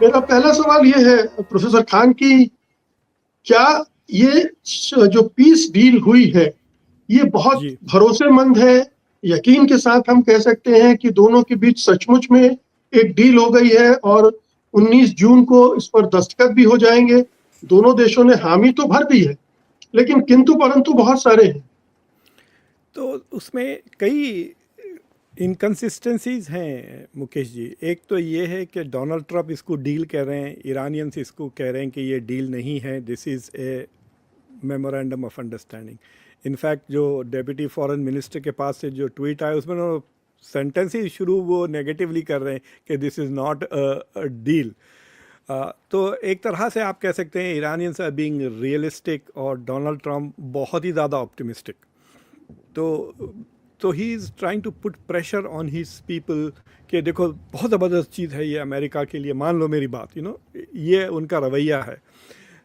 मेरा पहला सवाल ये है प्रोफेसर खान की, क्या ये जो पीस डील हुई है ये बहुत जी भरोसेमंद है? यकीन के साथ हम कह सकते हैं कि दोनों के बीच सचमुच में एक डील हो गई है और 19 जून को इस पर दस्तखत भी हो जाएंगे? दोनों देशों ने हामी तो भर दी है, लेकिन किंतु परंतु बहुत सारे हैं। तो उसमें कई इनकन्सिस्टेंसीज हैं मुकेश जी। एक तो ये है कि डोनाल्ड ट्रंप इसको डील कह रहे हैं, ईरानियंस इसको कह रहे हैं कि ये डील नहीं है, this is a memorandum of understanding. In fact जो डेप्यूटी फॉरेन मिनिस्टर के पास से जो ट्वीट आया उसमें सेंटेंस ही शुरू वो नेगेटिवली कर रहे हैं कि this is not a deal. तो एक तरह से आप कह सकते हैं ईरानियंस आर बीइंग रियलिस्टिक और डोनाल्ड ट्रंप बहुत ही ज़्यादा ऑप्टिमिस्टिक। तो he is trying to put pressure on his people कि देखो बहुत ज़बरदस्त चीज़ है ये अमेरिका के लिए, मान लो मेरी बात, ये उनका रवैया है।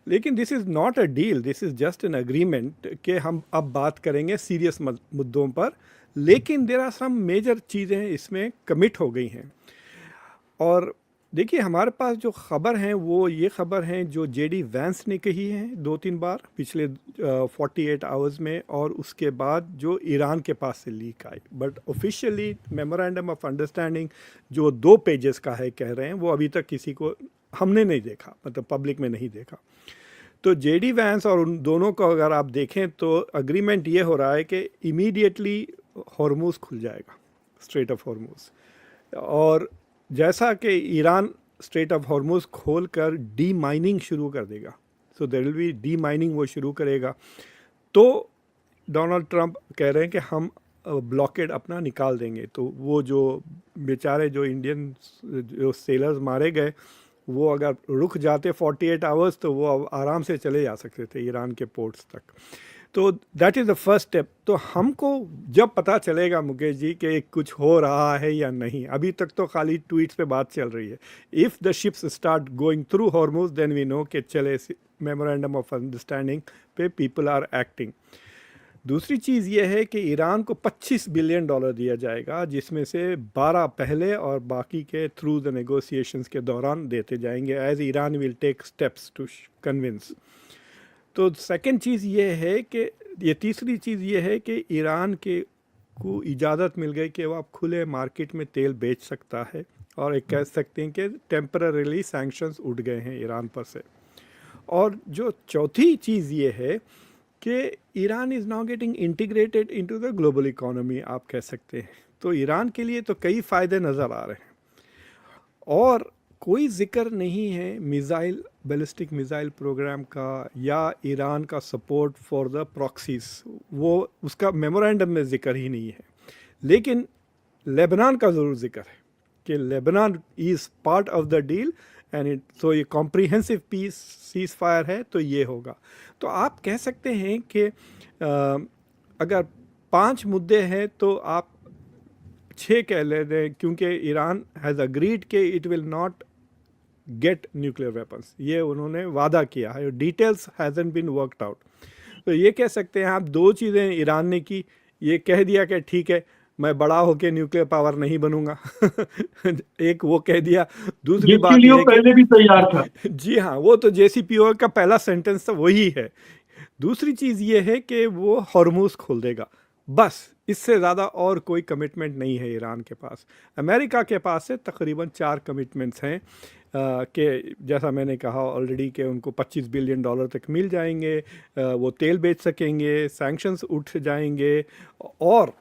लेकिन this is not a deal, this is just an agreement कि हम अब बात करेंगे सीरियस मुद्दों पर, लेकिन देर आर सम मेजर चीज़ें इसमें कमिट हो गई हैं। और देखिए हमारे पास जो ख़बर हैं वो ये ख़बर हैं जो जेडी वैंस ने कही हैं 2-3 बार पिछले 48 आवर्स में, और उसके बाद जो ईरान के पास से leak I. But officially memorandum of understanding जो 2 पेजेस का है कह रहे हैं, वो अभी तक किसी को हमने नहीं देखा, मतलब पब्लिक में नहीं देखा। तो जेडी वैंस और उन दोनों को अगर आप देखें तो अग्रीमेंट ये हो रहा है कि इमीडिएटली हॉर्मूज़ खुल जाएगा, स्ट्रेट ऑफ हॉर्मूज़। और जैसा कि ईरान स्ट्रेट ऑफ हॉर्मूज़ खोल कर डी माइनिंग शुरू कर देगा, so there will be demining, वो शुरू करेगा, तो डोनाल्ड ट्रंप कह रहे हैं कि हम ब्लॉकेड अपना निकाल देंगे। तो वो जो बेचारे जो इंडियन जो सेलर्स मारे गए, वो अगर रुक जाते 48 आवर्स तो वो अब आराम से चले जा सकते थे ईरान के पोर्ट्स तक। तो that is the first step. तो हमको जब पता चलेगा मुकेश जी कि कुछ हो रहा है या नहीं, अभी तक तो खाली ट्वीट्स पे बात चल रही है। If the ships start going through Hormuz then we know कि चले मेमोरेंडम ऑफ अंडरस्टैंडिंग पे पीपल आर एक्टिंग। दूसरी चीज़ ये है कि ईरान को $25 बिलियन दिया जाएगा, जिसमें से 12 पहले और बाकी के थ्रू द नेगोशिएशंस के दौरान देते जाएंगे, as Iran will take steps to convince. तो सेकंड चीज़ ये है कि ये तीसरी चीज़ ये है कि ईरान के को इजाज़त मिल गई कि वो अब खुले मार्केट में तेल बेच सकता है, और एक कह सकते हैं कि टेम्पररीली सैंक्शंस उठ गए हैं ईरान पर से। और जो चौथी चीज़ ये है कि Iran is now getting integrated into the global economy, आप कह सकते हैं। तो ईरान के लिए तो कई फ़ायदे नज़र आ रहे हैं। और कोई जिक्र नहीं है मिज़ाइल, बैलिस्टिक मिज़ाइल प्रोग्राम का, या ईरान का सपोर्ट फॉर द प्रॉक्सीज, वो उसका मेमोरेंडम में ज़िक्र ही नहीं है। लेकिन लेबनान का ज़रूर जिक्र है कि Lebanon is part of the deal and it, so ये कॉम्प्रिहेंसिव पीस सीज़ फायर है, तो ये होगा। तो आप कह सकते हैं कि अगर 5 मुद्दे हैं तो आप 6 कह लेते हैं, क्योंकि ईरान हैज़ अग्रीड कि it will not get nuclear weapons, ये उन्होंने वादा किया है, details hasn't been worked out. तो ये कह सकते हैं आप 2 चीज़ें ईरान ने की, ये कह दिया कि ठीक है मैं बड़ा होकर न्यूक्लियर पावर नहीं बनूंगा एक वो कह दिया। दूसरी जिसके बात लिए यह वो है पहले भी तैयार था। कि जी हाँ, वो तो JCPOA का पहला सेंटेंस तो वही है। दूसरी चीज़ ये है कि वो हॉर्मूज़ खोल देगा, बस इससे ज़्यादा और कोई कमिटमेंट नहीं है ईरान के पास। अमेरिका के पास से तकरीबन 4 कमिटमेंट्स हैं कि जैसा मैंने कहा ऑलरेडी कि उनको $25 बिलियन तक मिल जाएंगे, वो तेल बेच सकेंगे, सैंक्शंस उठ जाएंगे, और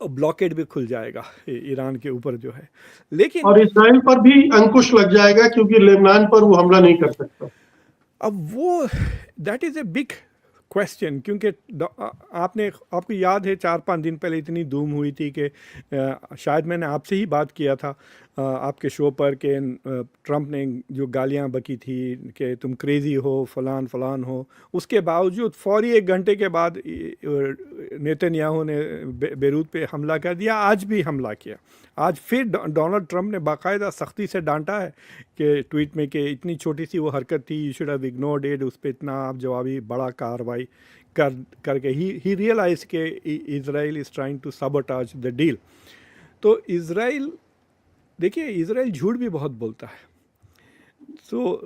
ब्लॉकेड भी खुल जाएगा ईरान के ऊपर जो है। लेकिन और इसराइल पर भी अंकुश लग जाएगा, क्योंकि लेबनान पर वो हमला नहीं कर सकता। अब वो that is a big question, क्योंकि आपको याद है 4-5 दिन पहले इतनी धूम हुई थी कि शायद मैंने आपसे ही बात किया था आपके शो पर कि ट्रंप ने जो गालियां बकी थी कि तुम क्रेज़ी हो, फलान फलान हो, उसके बावजूद फौरी 1 घंटे के बाद नेतन्याहू ने बेरूत पे हमला कर दिया। आज भी हमला किया, आज फिर डोनाल्ड ट्रंप ने बाकायदा सख्ती से डांटा है कि ट्वीट में कि इतनी छोटी सी वो हरकत थी, you should have ignored it, उस पर इतना आप जवाबी बड़ा कार्रवाई करके ही रियलाइज के Israel is trying to sabotage the deal. तो इज़राइल, देखिए इज़राइल झूठ भी बहुत बोलता है।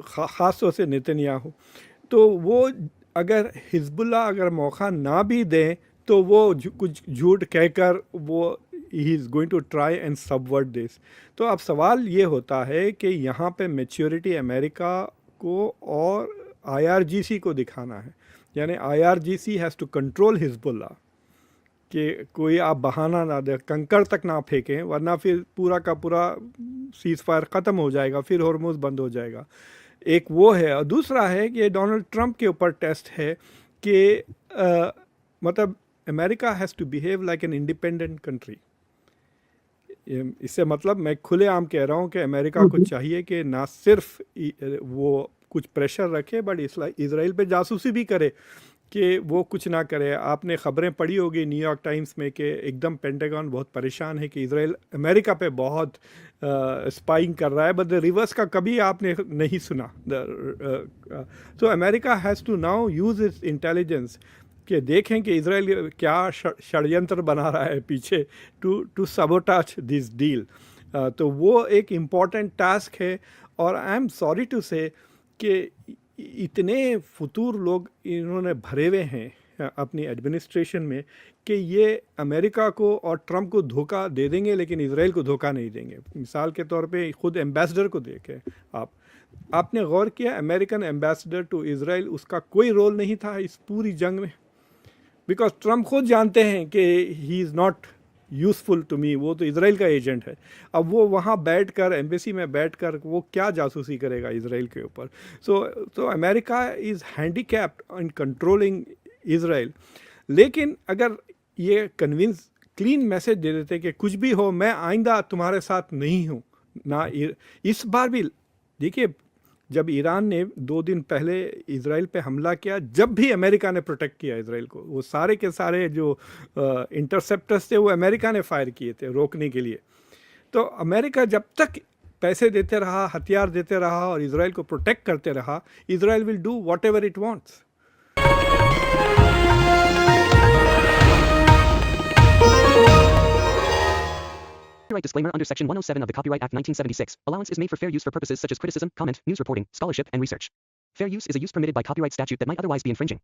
ख़ास तौर से नेतन्याहू, तो वो अगर हिजबुल्लाह अगर मौका ना भी दें तो वो कुछ झूठ कहकर वो he is going to try and subvert this. तो अब सवाल ये होता है कि यहाँ पे मैच्योरिटी अमेरिका को और आईआरजीसी को दिखाना है, यानी IRGC has to control Hezbollah कि कोई आप बहाना ना दे, कंकड़ तक ना फेंकें, वरना फिर पूरा का पूरा सीज़ फायर ख़त्म हो जाएगा, फिर हॉर्मुज़ बंद हो जाएगा। एक वो है, और दूसरा है कि डोनाल्ड ट्रंप के ऊपर टेस्ट है कि मतलब America has to behave like an independent country. इससे मतलब मैं खुलेआम कह रहा हूँ कि अमेरिका को चाहिए कि ना सिर्फ वो कुछ प्रेशर रखे, बट इसराइल पे जासूसी भी करे कि वो कुछ ना करे। आपने ख़बरें पढ़ी होगी न्यूयॉर्क टाइम्स में कि एकदम पेंटागन बहुत परेशान है कि इसराइल अमेरिका पे बहुत स्पाइंग कर रहा है, बट द रिवर्स का कभी आपने नहीं सुना। So America has to now use its intelligence कि देखें कि इसराइल क्या षड्यंत्र बना रहा है पीछे टू सबोटाच दिस डील। तो वो एक इम्पॉर्टेंट टास्क है, और आई एम सॉरी टू से कि इतने फतूर लोग इन्होंने भरे हुए हैं अपनी एडमिनिस्ट्रेशन में कि ये अमेरिका को और ट्रंप को धोखा दे देंगे लेकिन इसराइल को धोखा नहीं देंगे। मिसाल के तौर पे खुद एम्बेसडर को देखें आपने गौर किया, अमेरिकन एम्बेसडर टू इसराइल, उसका कोई रोल नहीं था इस पूरी जंग में, बिकॉज ट्रंप खुद जानते हैं कि he is not useful to me, वो तो इसराइल का एजेंट है। अब वो वहाँ बैठकर एम्बेसी में बैठकर वो क्या जासूसी करेगा इसराइल के ऊपर। So America is handicapped in controlling Israel. लेकिन अगर ये कन्विंस क्लीन मैसेज दे देते कि कुछ भी हो मैं आइंदा तुम्हारे साथ नहीं हूँ ना, इस बार भी देखिए जब ईरान ने 2 दिन पहले इसराइल पे हमला किया, जब भी अमेरिका ने प्रोटेक्ट किया इसराइल को, वो सारे के सारे जो इंटरसेप्टर्स थे वो अमेरिका ने फायर किए थे रोकने के लिए। तो अमेरिका जब तक पैसे देते रहा, हथियार देते रहा और इसराइल को प्रोटेक्ट करते रहा, Israel will do whatever it wants. Copyright disclaimer under Section 107 of the Copyright Act 1976. Allowance is made for fair use for purposes such as criticism, comment, news reporting, scholarship, and research. Fair use is a use permitted by copyright statute that might otherwise be infringing.